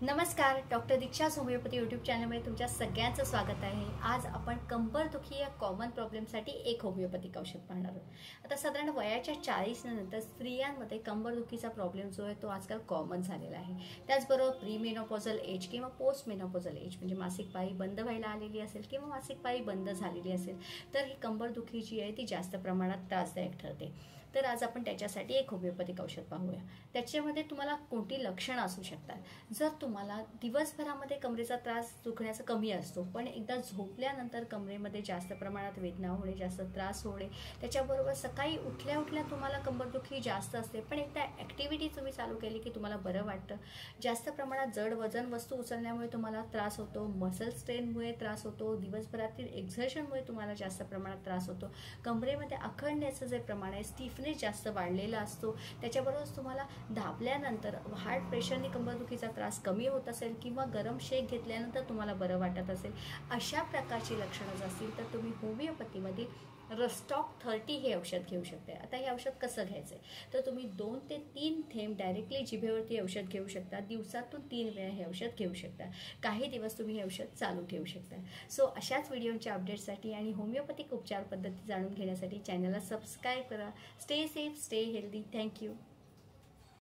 नमस्कार, doctor दीक्षाच homeopathy YouTube चॅनलमध्ये तुमच्या सगळ्यांचं स्वागत आहे। आज आपण कंबरदुखी या कॉमन प्रॉब्लेमसाठी एक होमिओपॅथिक औषध पाहणार आहोत। आता साधारण वयाच्या 40 नंतर स्त्रियांमध्ये कंबरदुखीचा प्रॉब्लेम जो आहे तो आजकाल कॉमन झालेला आहे। त्याचबरोबर प्रीमेनोपॉझल एज किंवा पोस्ट मेनोपॉझल एज म्हणजे मासिक पाळी बंद व्हायला आलेली असेल किंवा मासिक पाळी बंद झालेली असेल तर ही कंबरदुखी जी आहे ती जास्त प्रमाणात त्रासदायक ठरते। तर आज आपण त्याच्यासाठी एक होमिओपॅथिक औषध पाहूया। त्याच्यामध्ये तुम्हाला कोणती लक्षणं असू शकतात। जर तुम्हाला दिवसभरामध्ये कमरेचा त्रास दुखण्याचा कमी असतो पण एकदा झोपल्यानंतर कमरेमध्ये जास्त प्रमाणात वेदना होणे, जास्त त्रास होणे, त्याच्याबरोबर सकाळी उठल्या उठल्या तुम्हाला कंबरदुखी जास्त असते पण एकदा ॲक्टिव्हिटी तुम्ही चालू केली की तुम्हाला बरं वाटतं। जास्त प्रमाणात जड वजन वस्तू उचलण्यामुळे तुम्हाला त्रास होतो, मसल स्ट्रेनमुळे त्रास होतो, दिवसभरातील एक्झर्शनमुळे तुम्हाला जास्त प्रमाणात त्रास होतो, कमरेमध्ये आखडण्याचं जे प्रमाण आहे स्टिफनेस जास्त वाढलेला असतो, त्याच्याबरोबर तुम्हाला दाबल्यानंतर हार्ट प्रेशरने कंबरदुखीचा त्रास कमी होत असेल किंवा गरम शेक घेतल्यानंतर तुम्हाला बरं वाटत असेल, अशा प्रकारची लक्षणं असतील तर तुम्ही होमिओपॅथीमध्ये रस्टॉक 30 हे औषध घेऊ शकता। आता हे औषध कसं घ्यायचं तर तुम्ही 2 ते 3 थेंब डायरेक्टली जिभेवरती औषध घेऊ शकता। दिवसातून 3 वेळा हे औषध घेऊ शकता। काही दिवस तुम्ही हे औषध चालू ठेवू शकता। सो अशाच व्हिडिओच्या अपडेट्ससाठी आणि होमिओपॅथिक उपचार पद्धती जाणून घेण्यासाठी चॅनलला सबस्क्राईब करा। Stay safe, stay healthy. Thank you.